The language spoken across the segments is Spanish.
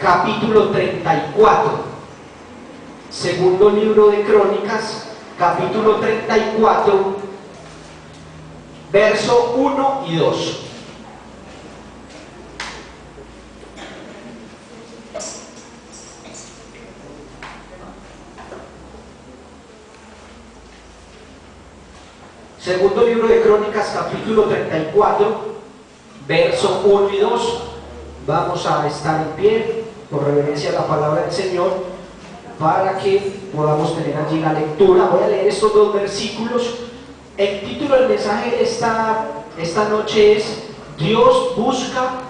capítulo 34. Segundo libro de Crónicas, capítulo 34, verso 1 y 2. Segundo libro de Crónicas, capítulo 34, verso 1 y 2. Vamos a estar en pie por reverencia a la palabra del Señor para que podamos tener allí la lectura. Voy a leer estos dos versículos. El título del mensaje de esta noche es: Dios busca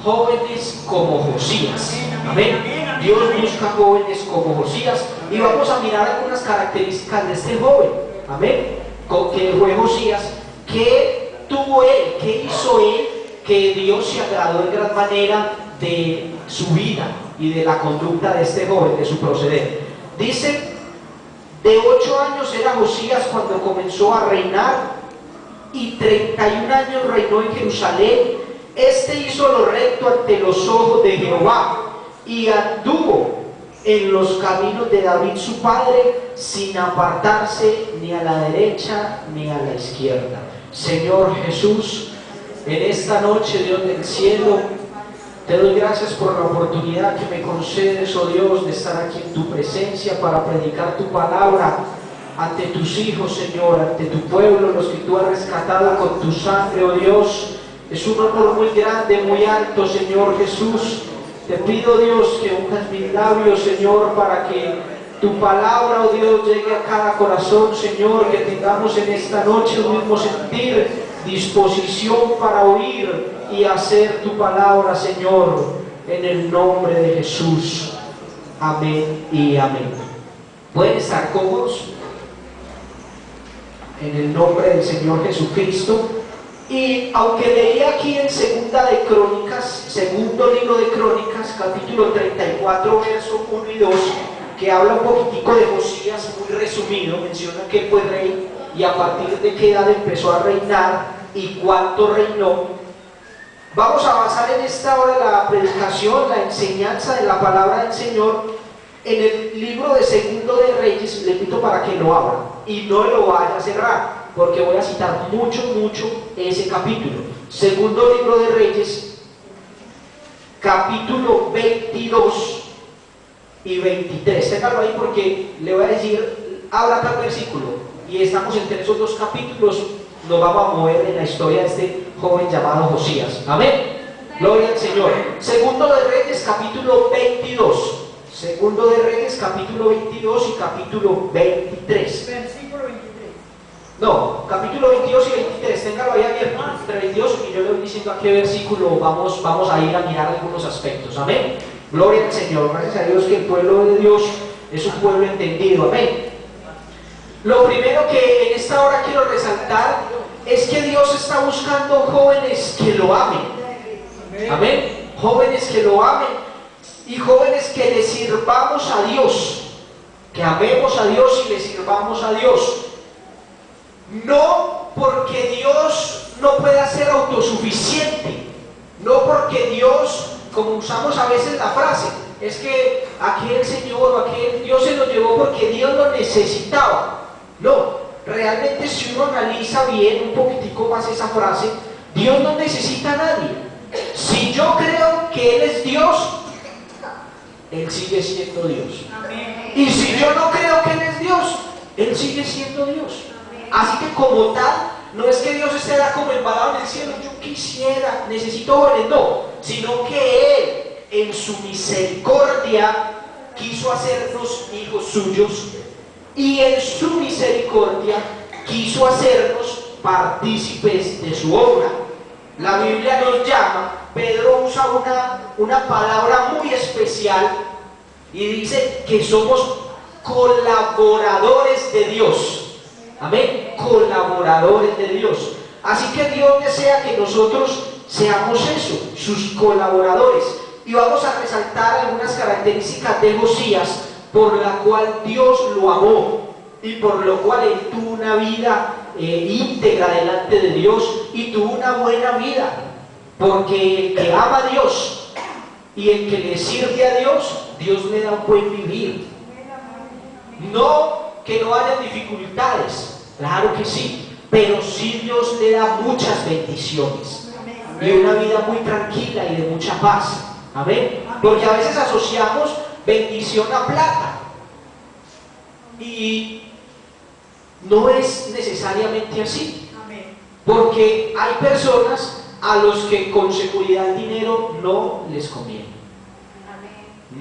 jóvenes como Josías. Amén. Dios busca jóvenes como Josías. Y vamos a mirar algunas características de este joven. Amén. Con que fue Josías, ¿qué tuvo él? ¿Qué hizo él? Que Dios se agradó en gran manera de su vida y de la conducta de este joven, de su proceder. Dice: de 8 años era Josías cuando comenzó a reinar, y 31 años reinó en Jerusalén. Este hizo lo recto ante los ojos de Jehová, y anduvo en los caminos de David su padre, sin apartarse ni a la derecha ni a la izquierda. Señor Jesús, en esta noche, Dios del cielo, te doy gracias por la oportunidad que me concedes, oh Dios, de estar aquí en tu presencia para predicar tu palabra ante tus hijos, Señor, ante tu pueblo, los que tú has rescatado con tu sangre, oh Dios. Es un honor muy grande, muy alto, Señor Jesús. Te pido, Dios, que unjas mis labios, Señor, para que tu palabra, oh Dios, llegue a cada corazón, Señor, que tengamos en esta noche un mismo sentir, disposición para oír y hacer tu palabra, Señor, en el nombre de Jesús. Amén y amén. ¿Pueden estar cómodos? En el nombre del Señor Jesucristo. Y aunque leí aquí en Segunda de Crónicas, segundo libro de Crónicas, capítulo 34, verso 1 y 2, que habla un poquitico de Josías, muy resumido, menciona que fue rey y a partir de qué edad empezó a reinar y cuánto reinó. Vamos a basar en esta hora la predicación, la enseñanza de la palabra del Señor en el libro de Segundo de Reyes. Le invito para que lo abra y no lo vaya a cerrar, porque voy a citar mucho ese capítulo. Segundo libro de Reyes, capítulo 22 y 23. Téngalo ahí porque le voy a decir, habla tal versículo, y estamos entre esos dos capítulos. Nos vamos a mover en la historia de este joven llamado Josías. Amén. Gloria al Señor. Segundo de Reyes, capítulo 22. Segundo de Reyes, capítulo 22 y capítulo 23. Versículo 23. No, capítulo 22 y 23, téngalo ahí abierto, entre 22, y yo le voy diciendo a qué versículo vamos a ir a mirar algunos aspectos. Amén. Gloria al Señor. Gracias a Dios que el pueblo de Dios es un pueblo entendido. Amén. Lo primero que en esta hora quiero resaltar es que Dios está buscando jóvenes que lo amen. Amén. Jóvenes que lo amen y jóvenes que le sirvamos a Dios, que amemos a Dios y le sirvamos a Dios. No porque Dios no pueda ser autosuficiente, no porque Dios, como usamos a veces la frase, es que aquel Señor o aquel Dios se lo llevó porque Dios lo necesitaba. No, realmente si uno analiza bien un poquitico más esa frase, Dios no necesita a nadie. Si yo creo que Él es Dios, Él sigue siendo Dios. Y si yo no creo que Él es Dios, Él sigue siendo Dios. Así que como tal, no es que Dios esté como embalado en el cielo, yo quisiera, necesito jóvenes, no, sino que Él en su misericordia quiso hacernos hijos suyos, y en su misericordia quiso hacernos partícipes de su obra. La Biblia nos llama, Pedro usa una palabra muy especial y dice que somos colaboradores de Dios. Amén, colaboradores de Dios. Así que Dios desea que nosotros seamos eso, sus colaboradores. Y vamos a resaltar algunas características de Josías por la cual Dios lo amó y por lo cual él tuvo una vida íntegra delante de Dios y tuvo una buena vida, porque el que ama a Dios Y el que le sirve a Dios, Dios le da un buen vivir. No que no haya dificultades, claro que sí, pero sí Dios le da muchas bendiciones y una vida muy tranquila y de mucha paz. Amén. Porque a veces asociamos bendición a plata y no es necesariamente así, porque hay personas a los que con seguridad el dinero no les conviene.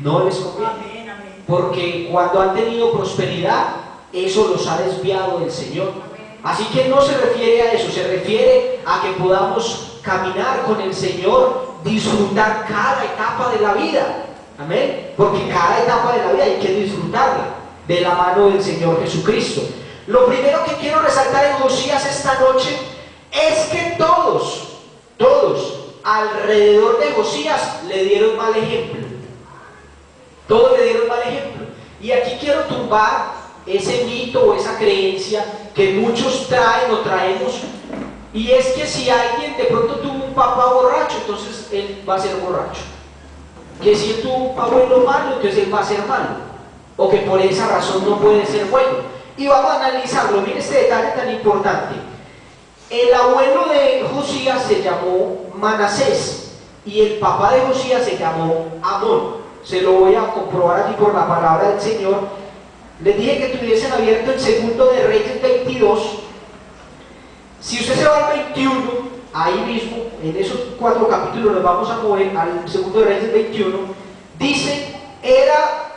No les conviene, porque cuando han tenido prosperidad, eso los ha desviado del Señor. Así que no se refiere a eso, se refiere a que podamos caminar con el Señor, disfrutar cada etapa de la vida. Amén. Porque cada etapa de la vida hay que disfrutarla de la mano del Señor Jesucristo. Lo primero que quiero resaltar en Josías esta noche es que todos alrededor de Josías le dieron mal ejemplo. Todos le dieron mal ejemplo. Y aquí quiero tumbar ese mito o esa creencia que muchos traen o traemos, y es que si alguien de pronto tuvo un papá borracho, entonces él va a ser borracho. Que si él tuvo un abuelo malo, entonces él va a ser malo. O que por esa razón no puede ser bueno. Y vamos a analizarlo. Miren este detalle tan importante. El abuelo de Josías se llamó Manasés y el papá de Josías se llamó Amón. Se lo voy a comprobar aquí por la palabra del Señor. Les dije que tuviesen abierto el segundo de Reyes 22. Si usted se va al 21, ahí mismo, en esos 4 capítulos nos vamos a mover al segundo de Reyes 21. Dice, era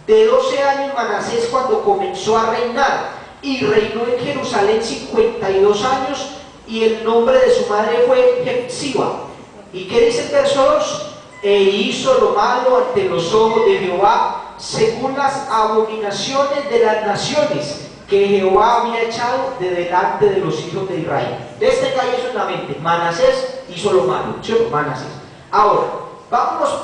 de 12 años Manasés cuando comenzó a reinar, y reinó en Jerusalén 52 años, y el nombre de su madre fue Jepsiba. ¿Y qué dice el verso 2? E hizo lo malo ante los ojos de Jehová, según las abominaciones de las naciones que Jehová había echado de delante de los hijos de Israel. De este cae eso en la mente. Manasés hizo lo malo, ¿sí? Manasés. Ahora, vámonos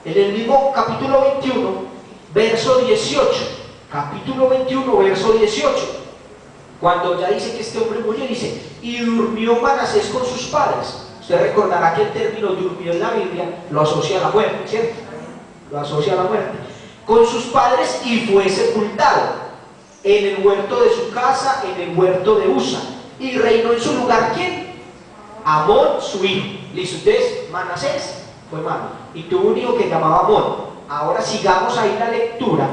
en el mismo capítulo 21, verso 18. Capítulo 21, verso 18. Cuando ya dice que este hombre murió, dice, y durmió Manasés con sus padres. Usted recordará que el término durmió en la Biblia lo asocia a la muerte, ¿cierto? Lo asocia a la muerte. Con sus padres, y fue sepultado en el huerto de su casa, en el huerto de Usa. Y reinó en su lugar, ¿quién? Amón, su hijo. Listo, entonces Manasés fue malo y tuvo un hijo que llamaba Amón. Ahora sigamos ahí la lectura.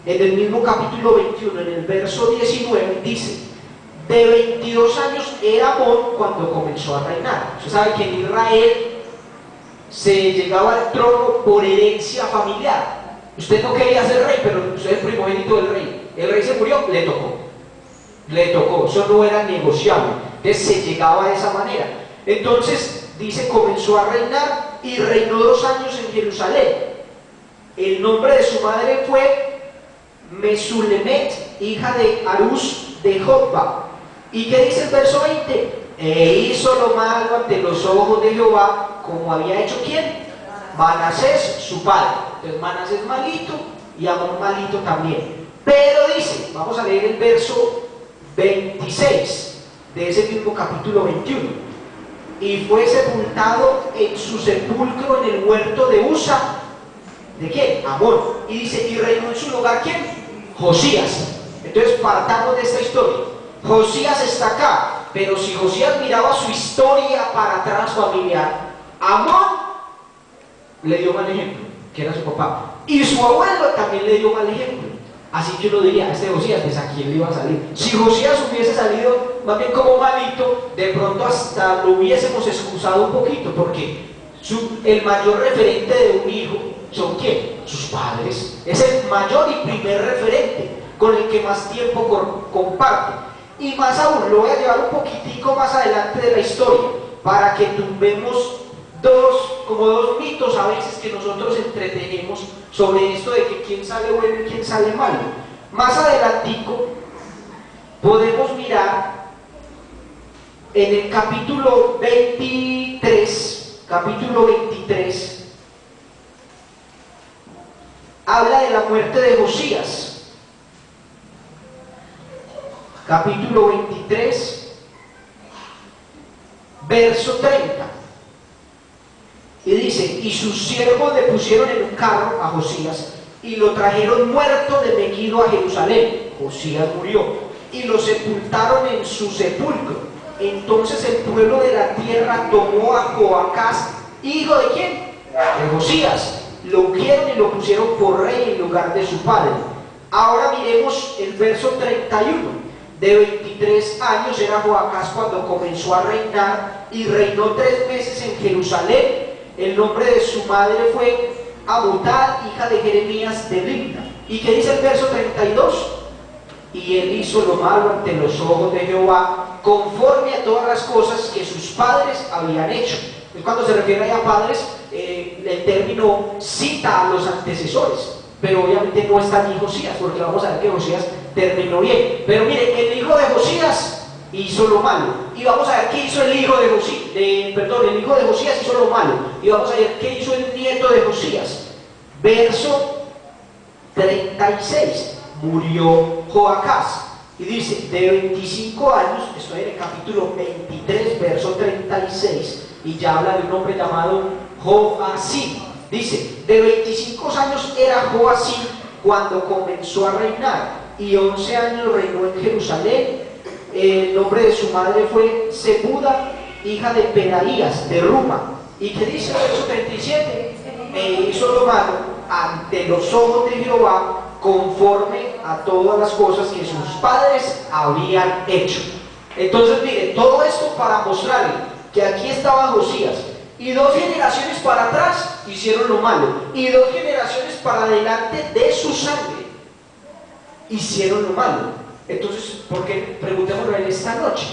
En el mismo capítulo 21, en el verso 19, dice, de 22 años era Amón cuando comenzó a reinar. Usted sabe que en Israel se llegaba al trono por herencia familiar. Usted no quería ser rey, pero usted es el primogénito del rey. El rey se murió, le tocó, eso no era negociable. Entonces se llegaba de esa manera. Entonces dice, comenzó a reinar y reinó 2 años en Jerusalén. El nombre de su madre fue Mesulemet, hija de Arús de Jotba. ¿Y qué dice el verso 20? E hizo lo malo ante los ojos de Jehová, como había hecho ¿quién? Manasés, su padre. Entonces Manasés malito y Amón malito también. Pero dice, vamos a leer el verso 26 de ese mismo capítulo 21. Y fue sepultado en su sepulcro en el huerto de Usa. ¿De quién? Amón. Y dice, y reinó en su lugar ¿quién? Josías. Entonces partamos de esta historia. Josías está acá, pero si Josías miraba su historia para atrás familiar, Amón le dio mal ejemplo, que era su papá, y su abuelo también le dio mal ejemplo. Así que uno diría, este Josías, pues a quién le iba a salir. Si Josías hubiese salido más bien como malito, de pronto hasta lo hubiésemos excusado un poquito, porque el mayor referente de un hijo son ¿quién? Sus padres. Es el mayor y primer referente con el que más tiempo comparte. Y más aún, lo voy a llevar un poquitico más adelante de la historia, para que tumbemos como dos mitos a veces que nosotros entretenemos sobre esto de que quién sale bueno y quién sale malo. Más adelantico podemos mirar en el capítulo 23, habla de la muerte de Josías. Capítulo 23, verso 30. Y dice, y sus siervos le pusieron en un carro a Josías y lo trajeron muerto de Megiddo a Jerusalén. Josías murió y lo sepultaron en su sepulcro. Entonces el pueblo de la tierra tomó a Joacás, hijo de ¿quién? De Josías. Lo ungieron y lo pusieron por rey en lugar de su padre. Ahora miremos el verso 31. De 23 años era Joacás cuando comenzó a reinar y reinó 3 meses en Jerusalén. El nombre de su madre fue Amutal, hija de Jeremías de Libna. ¿Y qué dice el verso 32? Y él hizo lo malo ante los ojos de Jehová, conforme a todas las cosas que sus padres habían hecho. Es cuando se refiere a padres, el término cita a los antecesores, pero obviamente no está ni Josías, porque vamos a ver que Josías terminó bien. Pero mire, el hijo de Josías hizo lo malo, y vamos a ver qué hizo el hijo de Josías, el hijo de Josías hizo lo malo, y vamos a ver qué hizo el nieto de Josías. Verso 36, murió Joacás, y dice, de 25 años, estoy en el capítulo 23, verso 36, y ya habla de un hombre llamado Joacim. Dice, de 25 años era Joacim cuando comenzó a reinar, y 11 años reinó en Jerusalén. El nombre de su madre fue Zebuda, hija de Pedaías, de Ruma. ¿Y qué dice el verso 37? E hizo lo malo ante los ojos de Jehová, conforme a todas las cosas que sus padres habían hecho. Entonces, mire, todo esto para mostrarle que aquí estaba Josías, y 2 generaciones para atrás hicieron lo malo, y 2 generaciones para adelante de su sangre hicieron lo malo. Entonces, ¿por qué? Preguntémoslo en esta noche.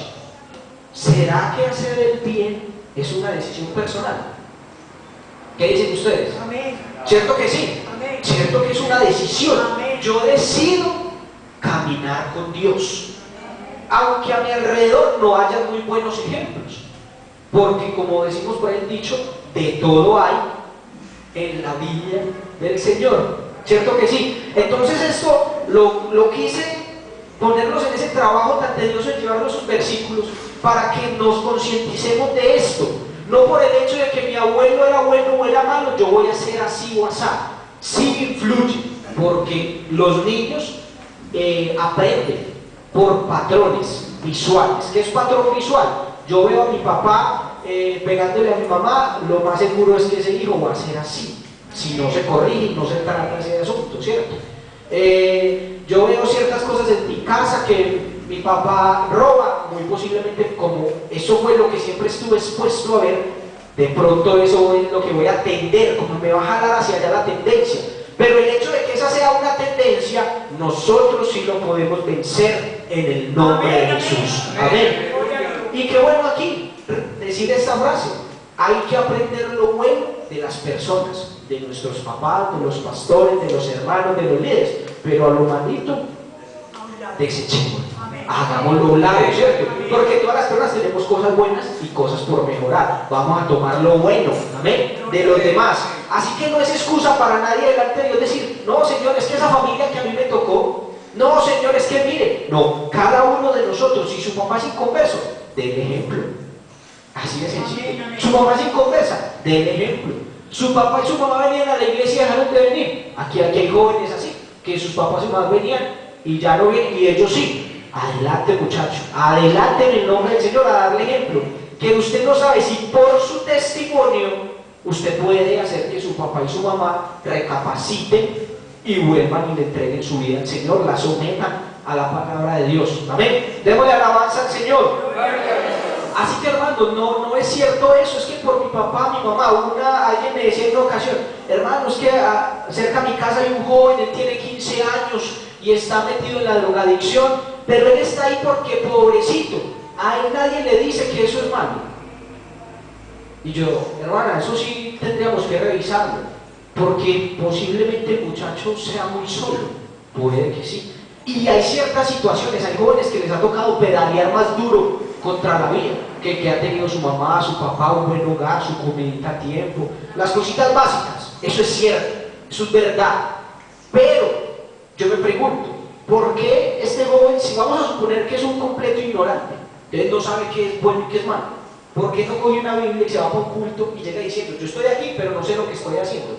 ¿Será que hacer el bien es una decisión personal? ¿Qué dicen ustedes? Amén. ¿Cierto que sí? Amén. ¿Cierto que es una decisión? Amén. Yo decido caminar con Dios, aunque a mi alrededor no haya muy buenos ejemplos, porque como decimos por el dicho, de todo hay en la vida del Señor. ¿Cierto que sí? Entonces esto lo quise ponernos en ese trabajo tan tedioso de llevar esos versículos para que nos concienticemos de esto. No por el hecho de que mi abuelo era bueno o era malo, yo voy a ser así o asá. Sí influye, porque los niños aprenden por patrones visuales. ¿Qué es patrón visual? Yo veo a mi papá pegándole a mi mamá, lo más seguro es que ese hijo va a ser así, si no se corrige y no se trata ese asunto, ¿cierto? Yo veo ciertas cosas en mi casa que mi papá roba, muy posiblemente como eso fue lo que siempre estuve expuesto a ver, de pronto eso es lo que voy a tender, como me va a jalar hacia allá la tendencia. Pero el hecho de que esa sea una tendencia, nosotros sí lo podemos vencer en el nombre de Jesús. Amén. Y qué bueno aquí decir esta frase: hay que aprender lo bueno de las personas, de nuestros papás, de los pastores, de los hermanos, de los líderes, pero a lo maldito desechemos, hagámoslo a un lado, ¿cierto? Porque todas las personas tenemos cosas buenas y cosas por mejorar. Vamos a tomar lo bueno, amén, de los demás. Así que no es excusa para nadie delante de Dios decir, no, Señor, es que esa familia que a mí me tocó, no, Señor, es que mire, no, cada uno de nosotros, si su papá es inconverso, del ejemplo. Así de sencillo. Su mamá es inconversa, del ejemplo. Su papá y su mamá venían a la iglesia y dejaron de venir. Aquí hay jóvenes así, que sus papás y mamás venían y ya no vienen, y ellos sí. Adelante, muchachos, adelante en el nombre del Señor a darle ejemplo. Que usted no sabe si por su testimonio usted puede hacer que su papá y su mamá recapaciten y vuelvan y le entreguen su vida al Señor, la sometan a la palabra de Dios. Amén. Démosle alabanza al Señor. Así que, hermano, no es cierto eso. Es que por mi papá, mi mamá, alguien me decía en una ocasión, hermano, es que cerca de mi casa hay un joven, él tiene 15 años y está metido en la drogadicción, pero él está ahí porque pobrecito, a él nadie le dice que eso es malo. Y yo, hermana, eso sí tendríamos que revisarlo, porque posiblemente el muchacho sea muy solo, puede que sí. Y hay ciertas situaciones, hay jóvenes que les ha tocado pedalear más duro contra la vida, que ha tenido su mamá, su papá, un buen hogar, su comidita a tiempo, las cositas básicas. Eso es cierto, eso es verdad. Pero yo me pregunto, ¿por qué este joven, si vamos a suponer que es un completo ignorante, él no sabe qué es bueno y qué es malo, ¿Por qué no coge una Biblia y se va para un culto y llega diciendo, yo estoy aquí, pero no sé lo que estoy haciendo?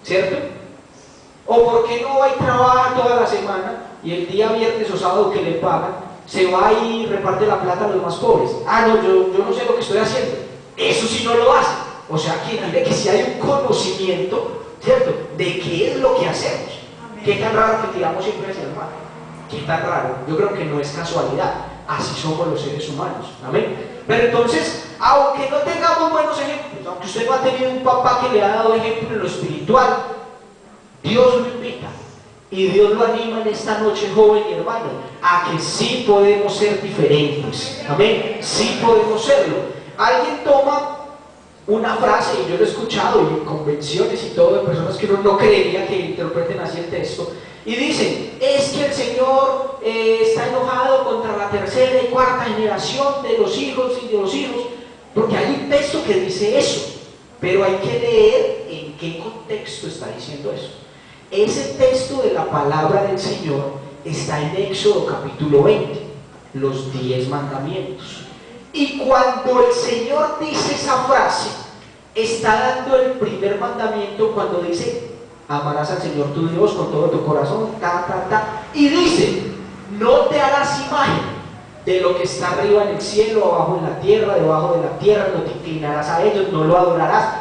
¿Cierto? ¿O por qué no va y trabaja toda la semana y el día viernes o sábado que le pagan, se va y reparte la plata a los más pobres? Ah, no, yo no sé lo que estoy haciendo. Eso sí no lo hace. O sea, que mire que si hay un conocimiento, ¿cierto?, de qué es lo que hacemos. Qué tan raro que tiramos siempre hacia el mar. Qué tan raro. Yo creo que no es casualidad. Así somos los seres humanos. Amén. Pero entonces, aunque no tengamos buenos ejemplos, aunque usted no ha tenido un papá que le ha dado ejemplo en lo espiritual, Dios lo invita y Dios lo anima en esta noche, joven y hermano, a que sí podemos ser diferentes. Amén. Sí podemos serlo. Alguien toma una frase, y yo lo he escuchado y en convenciones y todo, de personas que uno no creería que interpreten así el texto, y dicen, es que el Señor está enojado contra la tercera y cuarta generación de los hijos y de los hijos, porque hay un texto que dice eso, pero hay que leer en qué contexto está diciendo eso. Ese texto de la palabra del Señor está en Éxodo capítulo 20, los 10 mandamientos. Y cuando el Señor dice esa frase, está dando el primer mandamiento cuando dice, amarás al Señor tu Dios con todo tu corazón, y dice, no te harás imagen de lo que está arriba en el cielo, abajo en la tierra, debajo de la tierra, no te inclinarás a ellos, no lo adorarás,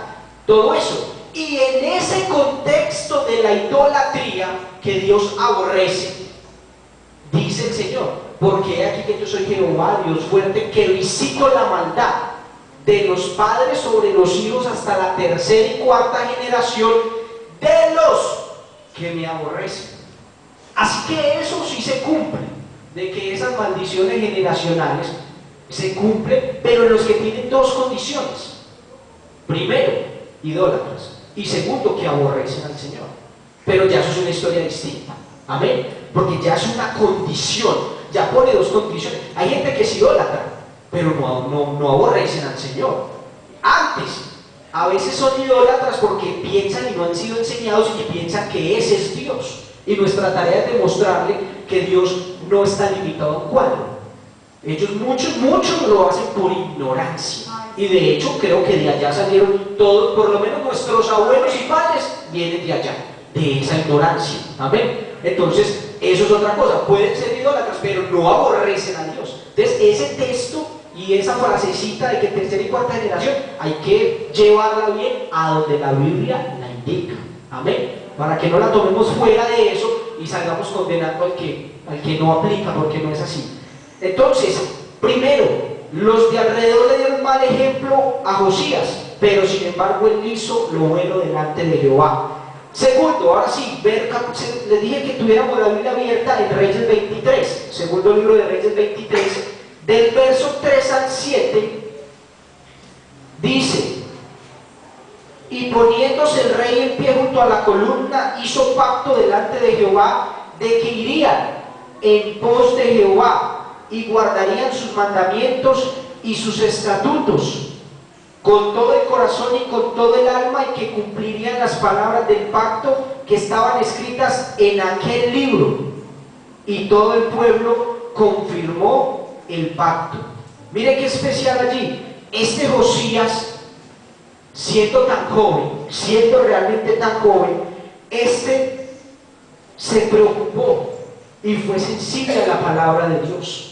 todo eso. Y en ese contexto de la idolatría que Dios aborrece, dice el Señor, porque he aquí que yo soy Jehová, Dios fuerte, que visito la maldad de los padres sobre los hijos hasta la tercera y cuarta generación de los que me aborrecen. Así que eso sí se cumple, de que esas maldiciones generacionales se cumplen, pero en los que tienen dos condiciones. Primero, idólatras, y segundo, que aborrecen al Señor. Pero ya eso es una historia distinta. Amén. Porque ya es una condición, ya pone dos condiciones. Hay gente que es idólatra, pero no aborrecen al Señor. Antes, a veces son idólatras porque piensan y no han sido enseñados y que piensan que ese es Dios. Y nuestra tarea es demostrarle que Dios no está limitado a un cuadro. Ellos muchos lo hacen por ignorancia. Y de hecho creo que de allá salieron todos, por lo menos nuestros abuelos y padres vienen de allá, de esa ignorancia. Amén. Entonces, eso es otra cosa. Pueden ser idólatras, pero no aborrecen a Dios. Entonces, ese texto y esa frasecita de que tercera y cuarta generación hay que llevarla bien a donde la Biblia la indica. Amén. Para que no la tomemos fuera de eso y salgamos condenando al que no aplica, porque no es así. Entonces, primero, los de alrededor le dieron mal ejemplo a Josías, pero sin embargo él hizo lo bueno delante de Jehová. Segundo, ahora sí, les dije que tuviéramos la Biblia abierta en Reyes 23, segundo libro de Reyes 23, del verso 3 al 7, dice, y poniéndose el rey en pie junto a la columna, hizo pacto delante de Jehová, de que irían en pos de Jehová, y guardarían sus mandamientos y sus estatutos con todo el corazón y con todo el alma, y que cumplirían las palabras del pacto que estaban escritas en aquel libro. Y todo el pueblo confirmó el pacto. Mire qué especial allí. Este Josías, siendo tan joven, siendo realmente tan joven, se preocupó y fue sensible a la palabra de Dios.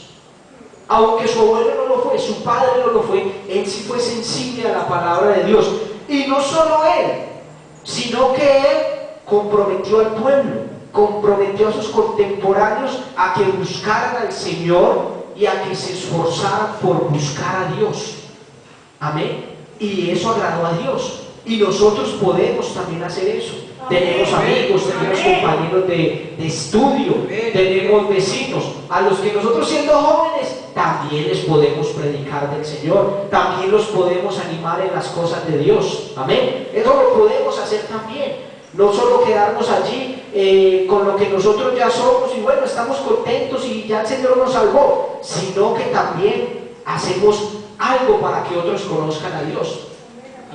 Aunque su abuelo no lo fue, su padre no lo fue, él sí fue sensible a la palabra de Dios. Y no solo él, sino que él comprometió al pueblo, comprometió a sus contemporáneos a que buscaran al Señor y a que se esforzaran por buscar a Dios. Amén. Y eso agradó a Dios. Y nosotros podemos también hacer eso. Tenemos amigos, tenemos compañeros de estudio, tenemos vecinos, a los que nosotros siendo jóvenes también les podemos predicar del Señor, también los podemos animar en las cosas de Dios. Amén. Eso lo podemos hacer también. No solo quedarnos allí con lo que nosotros ya somos y bueno, estamos contentos y ya el Señor nos salvó, sino que también hacemos algo para que otros conozcan a Dios.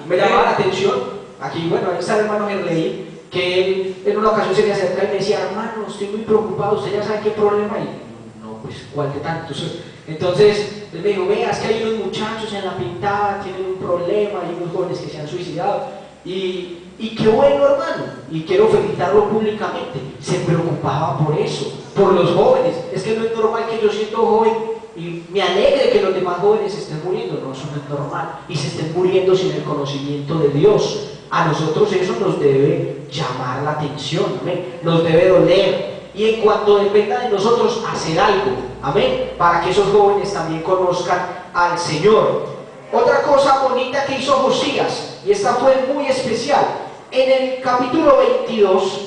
Me llamaba la atención, aquí bueno, ahí está el hermano Gerley, que él en una ocasión se me acerca y me decía, hermano, estoy muy preocupado, ¿usted ya sabe qué problema hay? No, pues, ¿cuál de tantos? Entonces, él me dijo, vea, es que hay unos muchachos en la pintada, tienen un problema, hay unos jóvenes que se han suicidado, y qué bueno, hermano, y quiero felicitarlo públicamente. Se preocupaba por eso, por los jóvenes. Es que no es normal que yo siendo joven y me alegre que los demás jóvenes se estén muriendo. No, eso no es normal, y se estén muriendo sin el conocimiento de Dios. A nosotros eso nos debe llamar la atención, amén, nos debe doler, y en cuanto dependa de nosotros hacer algo, amén, para que esos jóvenes también conozcan al Señor. Otra cosa bonita que hizo Josías, y esta fue muy especial, en el capítulo 22,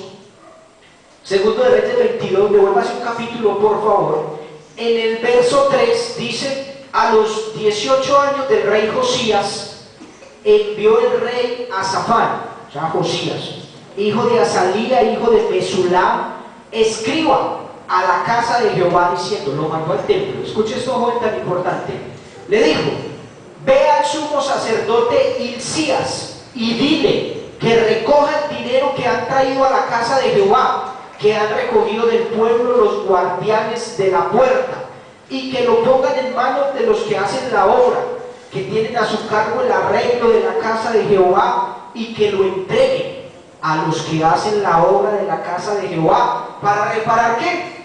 segundo de Reyes 22, devuélvase un capítulo por favor, en el verso 3 dice, a los 18 años del rey Josías, envió el rey a Safán, o sea Josías, hijo de Azalía, hijo de Mesulam, escriba a la casa de Jehová diciendo, lo mandó al templo. Escuche esto, joven tan importante. Le dijo, ve al sumo sacerdote Hilcías y dile que recoja el dinero que han traído a la casa de Jehová, que han recogido del pueblo los guardianes de la puerta, y que lo pongan en manos de los que hacen la obra, que tienen a su cargo el arreglo de la casa de Jehová, y que lo entreguen a los que hacen la obra de la casa de Jehová. ¿Para reparar qué?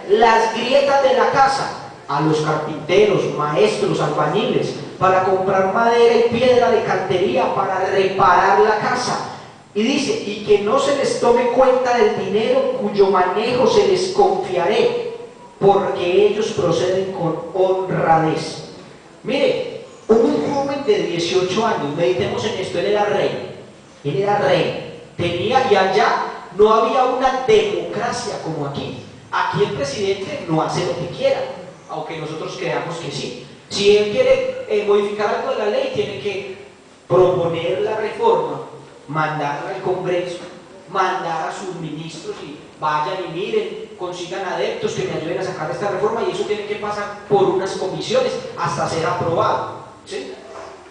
Las grietas de la casa, a los carpinteros, maestros, albañiles, para comprar madera y piedra de cantería para reparar la casa. Y dice, y que no se les tome cuenta del dinero cuyo manejo se les confiaré, porque ellos proceden con honradez. Mire, un joven de 18 años, meditemos en esto, él era rey, tenía, y allá no había una democracia como aquí. Aquí el presidente no hace lo que quiera, aunque nosotros creamos que sí. Si él quiere modificar algo de la ley, tiene que proponer la reforma, mandarla al Congreso, mandar a sus ministros y vayan y miren, consigan adeptos que me ayuden a sacar esta reforma, y eso tiene que pasar por unas comisiones hasta ser aprobado, ¿sí?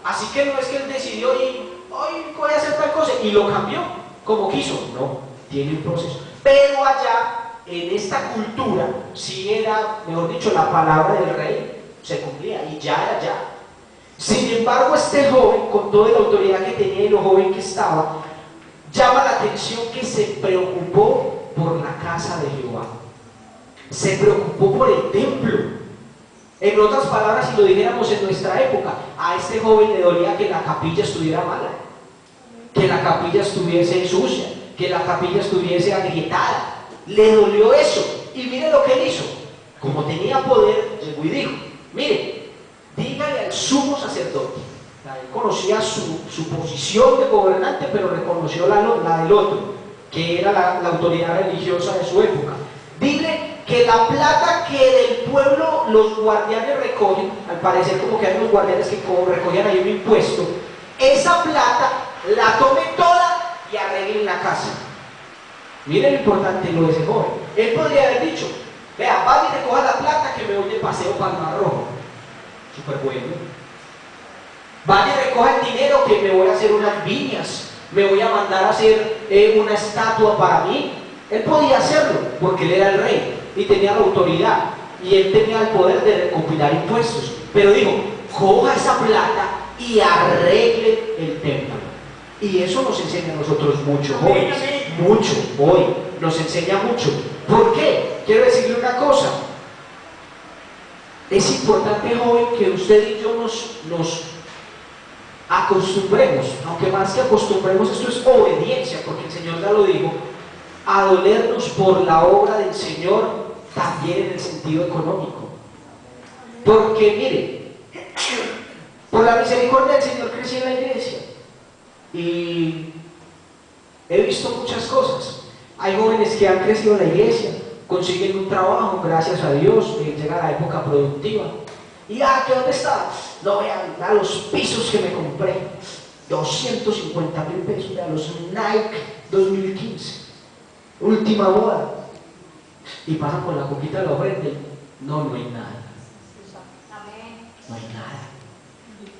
Así que no es que él decidió y hoy voy a hacer tal cosa y lo cambió como quiso, no, tiene un proceso. Pero allá, en esta cultura, sí era, mejor dicho, la palabra del rey se cumplía y ya era ya. Sin embargo, este joven, con toda la autoridad que tenía y lo joven que estaba, llama la atención que se preocupó por la casa de Jehová, se preocupó por el templo. En otras palabras, si lo dijéramos en nuestra época, a este joven le dolía que la capilla estuviera mala, que la capilla estuviese sucia, que la capilla estuviese agrietada. Le dolió eso, y mire lo que él hizo. Como tenía poder, llegó y dijo, mire, dígale al sumo sacerdote. Él conocía su posición de gobernante, pero reconoció la del otro, que era la autoridad religiosa de su época. Dile que la plata que del pueblo los guardianes recogen, al parecer como que hay unos guardianes que recogían ahí un impuesto, esa plata la tome toda y arreglen la casa. Miren lo importante lo de ese joven. Él podría haber dicho, vea, vaya y recoja la plata que me voy de paseo para el Mar Rojo. Súper bueno. Vaya y recoja el dinero que me voy a hacer unas viñas, me voy a mandar a hacer una estatua para mí. Él podía hacerlo porque él era el rey y tenía la autoridad y él tenía el poder de recopilar impuestos, pero dijo, coja esa plata y arregle el templo. Y eso nos enseña a nosotros mucho, jóvenes, mucho, hoy nos enseña mucho. ¿Por qué? Quiero decirle una cosa, es importante, joven, que usted y yo nos acostumbremos, aunque más que acostumbremos, esto es obediencia, porque el Señor ya lo dijo, a dolernos por la obra del Señor, también en el sentido económico. Porque mire, por la misericordia del Señor crecí en la iglesia y he visto muchas cosas. Hay jóvenes que han crecido en la iglesia, consiguen un trabajo, gracias a Dios, llega la época productiva. Y ¿que dónde está? No, vean, a los pisos que me compré, 250.000 pesos, vean, los Nike 2015, última moda. Y pasan con la coquita de la ofrenda y no hay nada. No hay nada.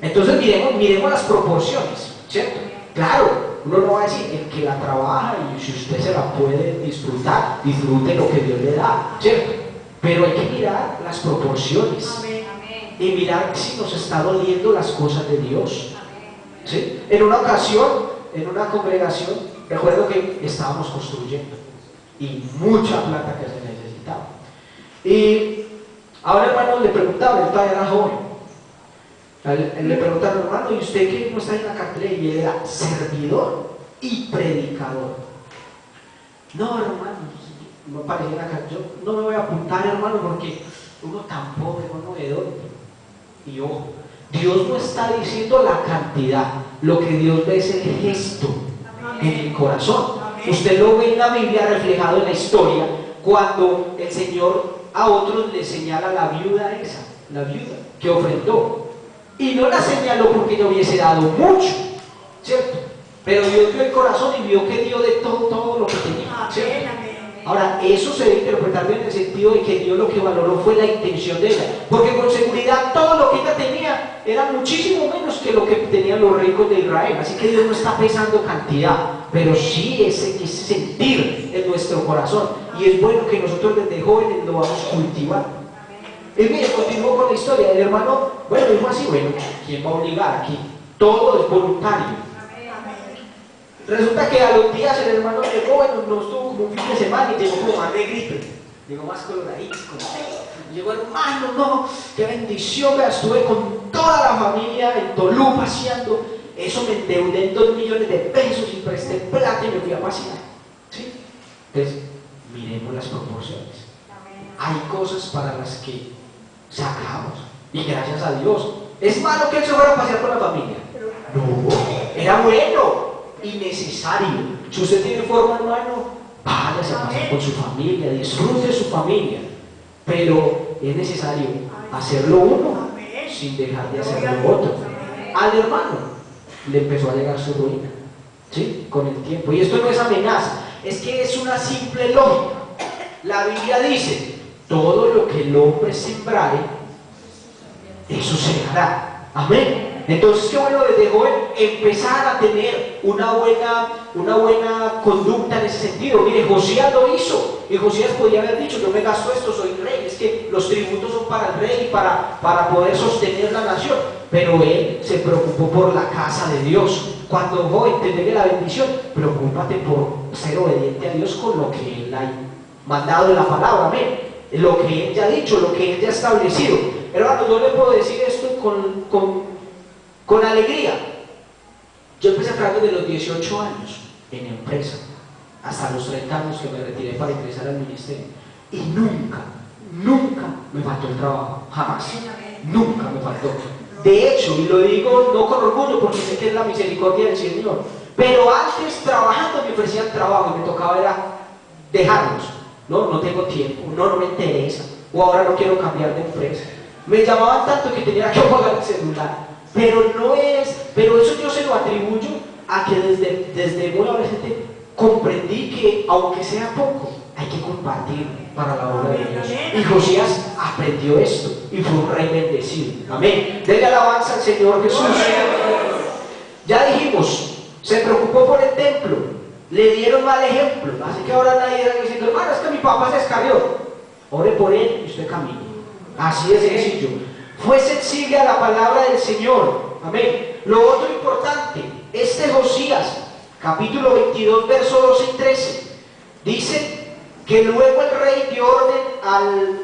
Entonces miremos las proporciones, ¿cierto? Claro, uno no va a decir el que la trabaja y si usted se la puede disfrutar, disfrute lo que Dios le da, ¿cierto? pero hay que mirar las proporciones. Amén. Y mirar si nos está doliendo las cosas de Dios. ¿Sí? En una ocasión, en una congregación, recuerdo que estábamos construyendo y mucha plata que se necesitaba. Y a un hermano le preguntaban, él todavía era joven, le preguntaron, hermano, ¿y usted qué no está en la cartera? Y él era servidor y predicador. No, hermano, no parecía acá. Yo no me voy a apuntar, hermano, porque uno tan pobre, uno de dónde. Y ojo, Dios no está diciendo la cantidad, lo que Dios ve es el gesto en el corazón. Usted lo ve en la Biblia reflejado en la historia, cuando el Señor a otros le señala la viuda esa, la viuda que ofrendó. Y no la señaló porque ella hubiese dado mucho, ¿cierto? Pero Dios vio el corazón y vio que dio de todo lo que tenía, ¿cierto? Ahora, eso se debe interpretar bien en el sentido de que Dios lo que valoró fue la intención de ella, porque con seguridad todo lo que ella tenía era muchísimo menos que lo que tenían los ricos de Israel. Así que Dios no está pesando cantidad, pero sí ese sentir en nuestro corazón, y es bueno que nosotros desde jóvenes lo vamos cultivando. Y mire, continuó con la historia. El hermano, bueno, dijo así, bueno, ¿quién va a obligar aquí? Todo es voluntario. Resulta que a los días el hermano llegó, bueno, no estuvo como un fin de semana y llegó como más negrito, llegó más coloradito, llegó, hermano, no, qué bendición, vea, estuve con toda la familia en Tolú paseando, eso me endeudé en 2 millones de pesos y presté plata y me fui a pasear, ¿sí? Entonces, miremos las proporciones. Hay cosas para las que sacamos, y gracias a Dios. ¿Es malo que él se fuera a pasear con la familia? No, era bueno y necesario. Si usted tiene forma, hermano, váyase a pasar con su familia, disfrute su familia, pero es necesario hacerlo uno sin dejar de hacerlo otro. Al hermano le empezó a llegar su ruina, ¿sí? Con el tiempo. Y esto no es amenaza, es que es una simple lógica. La Biblia dice, todo lo que el hombre sembrare, eso segará. Amén. Entonces, qué bueno desde joven empezar a tener una buena conducta en ese sentido. Mire, Josías lo hizo, y Josías podía haber dicho, yo me gasto esto, soy rey, es que los tributos son para el rey, para poder sostener la nación. Pero él se preocupó por la casa de Dios. Cuando joven te llegue la bendición, preocúpate por ser obediente a Dios con lo que él ha mandado en la palabra, amén. Lo que él ya ha dicho, lo que él ya ha establecido. Hermano, yo le puedo decir esto con alegría. Yo empecé a trabajar desde los 18 años en empresa, hasta los 30 años que me retiré para ingresar al ministerio. Y nunca me faltó el trabajo, jamás, nunca me faltó. De hecho, y lo digo no con orgullo porque sé que es la misericordia del Señor, pero antes trabajando me ofrecían trabajo y me tocaba era dejarlos. No tengo tiempo, no me interesa, o ahora no quiero cambiar de empresa. Me llamaban tanto que tenía que apagar el celular. Pero eso yo se lo atribuyo a que desde muy adolescente comprendí que aunque sea poco, hay que compartir para la obra de Dios. Y Josías aprendió esto y fue un rey bendecido. Amén. Denle alabanza al Señor Jesús. Ya dijimos, se preocupó por el templo, le dieron mal ejemplo, así que ahora nadie está diciendo, hermano, es que mi papá se escarrió. Ore por él y usted camine. Así de sencillo. Fue sensible a la palabra del Señor. Amén. Lo otro importante, Josías, capítulo 22, versos 12 y 13, dice que luego el rey dio orden al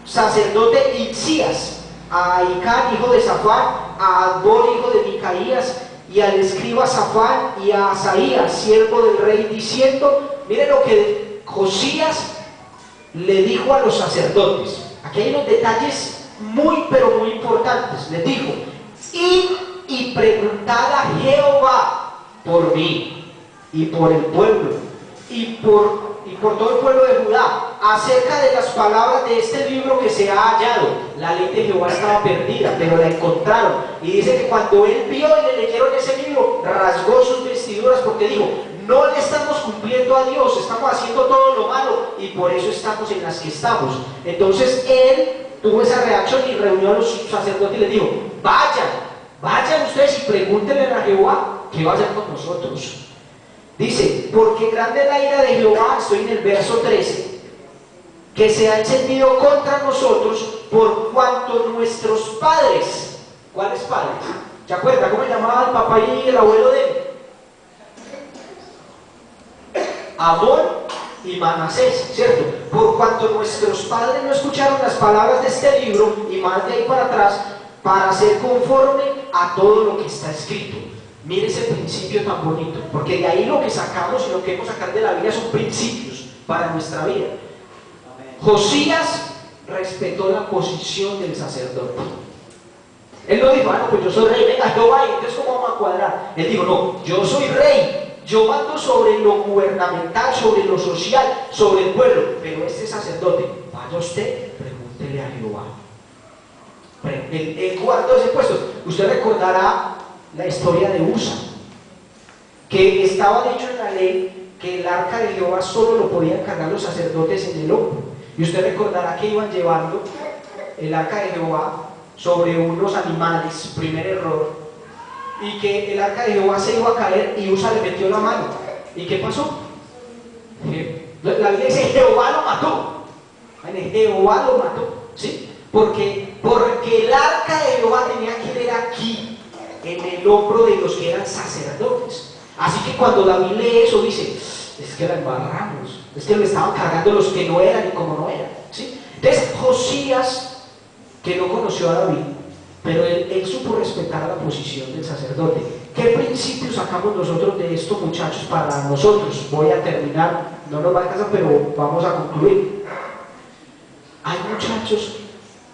sacerdote Hilcías, a Icán, hijo de Safán, a Adbor, hijo de Micaías, y al escriba Safán, y a Asaías, siervo del rey, diciendo, miren lo que Josías le dijo a los sacerdotes. Aquí hay unos detalles muy pero muy importantes. Les dijo, y preguntad a Jehová por mí y por el pueblo y por todo el pueblo de Judá acerca de las palabras de este libro que se ha hallado. La ley de Jehová estaba perdida, pero la encontraron. Y dice que cuando él vio y le leyeron ese libro, rasgó sus vestiduras porque dijo, no le estamos cumpliendo a Dios, estamos haciendo todo lo malo y por eso estamos en las que estamos. Entonces él tuvo esa reacción y reunió a los sacerdotes y les dijo, vayan ustedes y pregúntenle a Jehová que vaya con nosotros. Dice, porque grande es la ira de Jehová, estoy en el verso 13, que se ha encendido contra nosotros por cuanto nuestros padres, ¿cuáles padres? ¿Se acuerda cómo llamaban el papá y el abuelo de él? Amón y Manasés, ¿cierto? Por cuanto nuestros padres no escucharon las palabras de este libro, y más de ahí para atrás, para ser conforme a todo lo que está escrito. Mire ese principio tan bonito, porque de ahí lo que sacamos y lo que hemos sacar de la Biblia son principios para nuestra vida. Josías respetó la posición del sacerdote. Él no dijo, no, pues yo soy rey, venga, yo vaya, entonces ¿cómo vamos a cuadrar? Él dijo, no, yo soy rey, yo mando sobre lo gubernamental, sobre lo social, sobre el pueblo, pero este sacerdote, vaya usted, pregúntele a Jehová. Él guardó ese puesto. Usted recordará la historia de Usa, que estaba dicho en la ley que el arca de Jehová solo lo podían cargar los sacerdotes en el hombro. Y usted recordará que iban llevando el arca de Jehová sobre unos animales, primer error, y que el arca de Jehová se iba a caer y Usa le metió la mano. ¿Y qué pasó? La Biblia dice, Jehová lo mató. Jehová lo mató, ¿sí? Porque el arca de Jehová tenía que ir aquí, en el hombro de los que eran sacerdotes. Así que cuando David lee eso dice, es que la embarramos, es que lo estaban cargando los que no eran y como no eran, ¿sí? Entonces Josías, que no conoció a David, pero él supo respetar la posición del sacerdote. ¿Qué principios sacamos nosotros de esto, muchachos, para nosotros? Voy a terminar, no nos va a alcanzar, pero vamos a concluir. Hay muchachos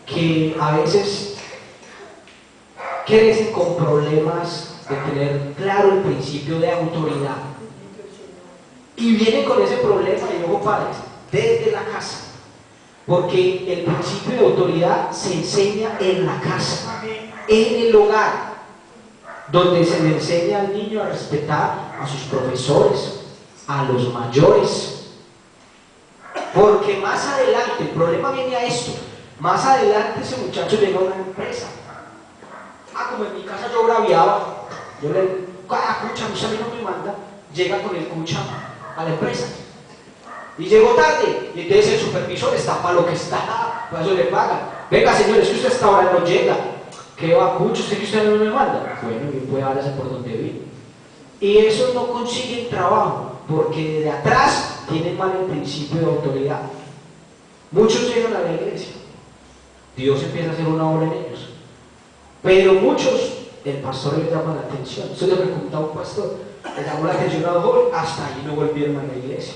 que a veces crecen con problemas de tener claro el principio de autoridad y vienen con ese problema, y luego padres, desde la casa, porque el principio de autoridad se enseña en la casa, en el hogar, donde se le enseña al niño a respetar a sus profesores, a los mayores, porque más adelante, el problema viene a esto, más adelante ese muchacho llega a una empresa. Como en mi casa yo braviaba, yo le digo, cucha, a mí no me manda, llega con el cucha a la empresa. Y llegó tarde, y entonces el supervisor está para lo que está, para eso le pagan. Venga señores, que usted hasta ahora no llega. ¿Qué va, cucha? ¿Usted que usted no me manda? Bueno, bien puede váyase por donde vive. Y eso no consiguen trabajo, porque de atrás tienen mal el principio de autoridad. Muchos llegan a la iglesia, Dios empieza a hacer una obra en ellos, pero muchos, el pastor les llama la atención. Usted le pregunta a un pastor, le llamó la atención a un joven, hasta ahí no volvieron a la iglesia.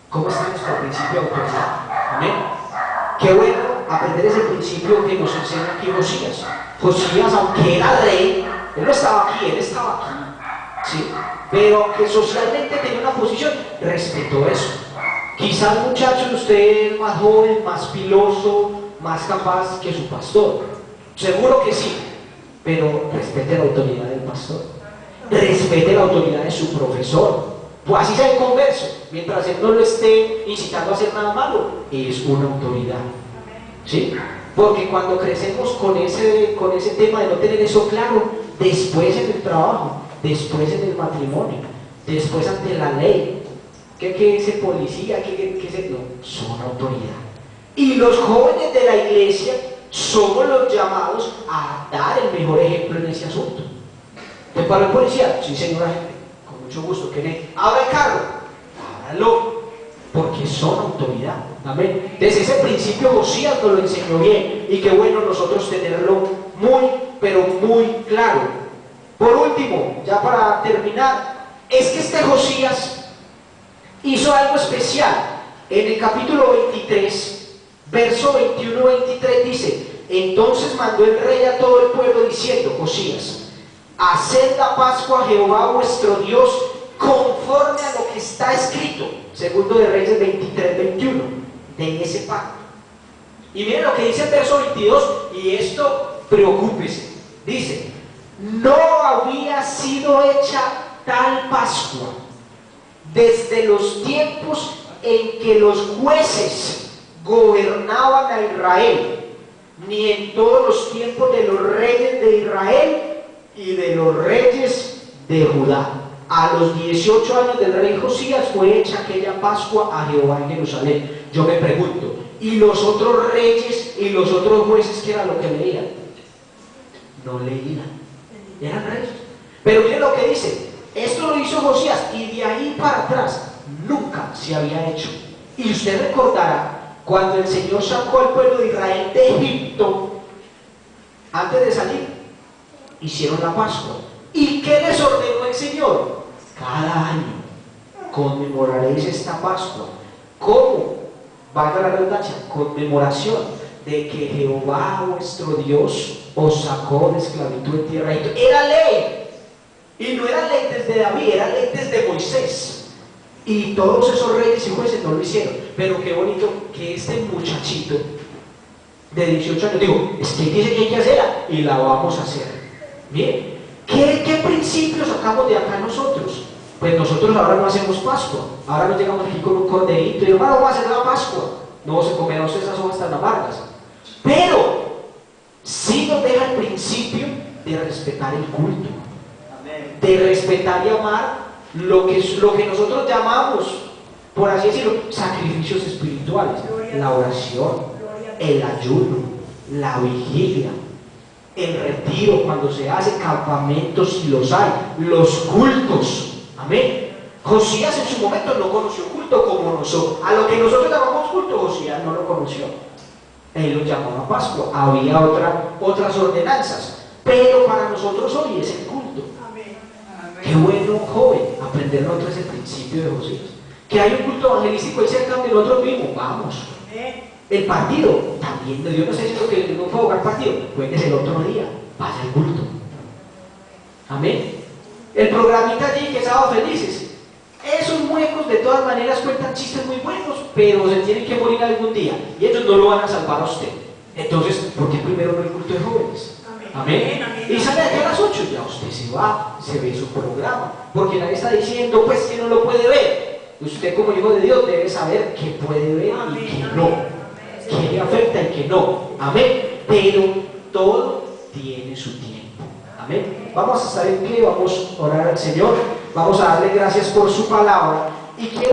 ¿Cómo está nuestro principio de autoridad? Amén. Qué bueno aprender ese principio que nos enseña aquí Josías. Josías, aunque era rey, él no estaba aquí, él estaba aquí, ¿sí? Pero que socialmente tenía una posición, respetó eso. Quizás, muchachos, usted es más joven, más piloso, más capaz que su pastor. Seguro que sí, pero respete la autoridad del pastor, respete la autoridad de su profesor, pues así sea inconverso, mientras él no lo esté incitando a hacer nada malo, es una autoridad, ¿sí? Porque cuando crecemos con ese tema de no tener eso claro, después en el trabajo, después en el matrimonio, después ante la ley, que ese policía, que ese no, son autoridad. Y los jóvenes de la iglesia somos los llamados a dar el mejor ejemplo en ese asunto. ¿Te paró el policía? Sí, señora gente, con mucho gusto. ¿Qué abra el carro? Ábralo, porque son autoridad. Amén. Entonces ese principio Josías nos lo enseñó bien, y qué bueno nosotros tenerlo muy, pero muy claro. Por último, ya para terminar, es que este Josías hizo algo especial. En el capítulo 23, verso 21-23 dice: entonces mandó el rey a todo el pueblo diciendo, Josías, haced la Pascua a Jehová vuestro Dios conforme a lo que está escrito. Segundo de Reyes 23-21, de ese pacto. Y miren lo que dice el verso 22, y esto preocúpese. Dice: no había sido hecha tal Pascua desde los tiempos en que los jueces gobernaban a Israel, ni en todos los tiempos de los reyes de Israel y de los reyes de Judá. A los 18 años del rey Josías fue hecha aquella Pascua a Jehová en Jerusalén. Yo me pregunto, ¿y los otros reyes y los otros jueces qué era lo que leían? No leían, eran reyes. Pero miren lo que dice, esto lo hizo Josías y de ahí para atrás nunca se había hecho. Y usted recordará cuando el Señor sacó al pueblo de Israel de Egipto, antes de salir, hicieron la Pascua. ¿Y qué les ordenó el Señor? Cada año conmemoraréis esta Pascua. ¿Cómo? Valga la redundancia, conmemoración de que Jehová vuestro Dios os sacó de esclavitud en tierra de Egipto. Era ley, y no era ley desde David, era ley desde Moisés. Y todos esos reyes y jueces no lo hicieron. Pero qué bonito que este muchachito de 18 años digo, es que dice que hay que hacerla y la vamos a hacer. Bien, ¿qué principios sacamos de acá nosotros? Pues nosotros ahora no hacemos Pascua, ahora nos llegamos aquí con un corderito y hermano, vamos a hacer la Pascua. No se comerán esas hojas tan amargas. Pero sí nos deja el principio de respetar el culto, de respetar y amar lo que nosotros llamamos, por así decirlo, sacrificios espirituales, la oración, el ayuno, la vigilia, el retiro cuando se hace, campamentos si los hay, los cultos. Amén. Josías en su momento no conoció culto como nosotros. A lo que nosotros llamamos culto, Josías no lo conoció. Él lo llamaba Pascua. Había otras ordenanzas. Pero para nosotros hoy es el culto. Amén. Qué bueno, joven, aprender nosotros ese principio de Josías. Que hay un culto evangelístico ahí cerca donde nosotros vivimos, vamos. El partido, también Dios no está diciendo que no puedo jugar partido, puede ser el otro día, vaya al culto. Amén. El programita allí que sábado felices, esos huecos de todas maneras cuentan chistes muy buenos, pero se tienen que morir algún día y ellos no lo van a salvar a usted. Entonces, ¿por qué primero no hay culto de jóvenes? Amén. Y sale aquí a las 8, ya usted se va, se ve su programa, porque nadie está diciendo pues que no lo puede ver. Usted como hijo de Dios debe saber qué puede ver y qué no, qué le afecta y qué no. Amén. Pero todo tiene su tiempo. Amén. Vamos a estar en pie, vamos a orar al Señor, vamos a darle gracias por su palabra y quiero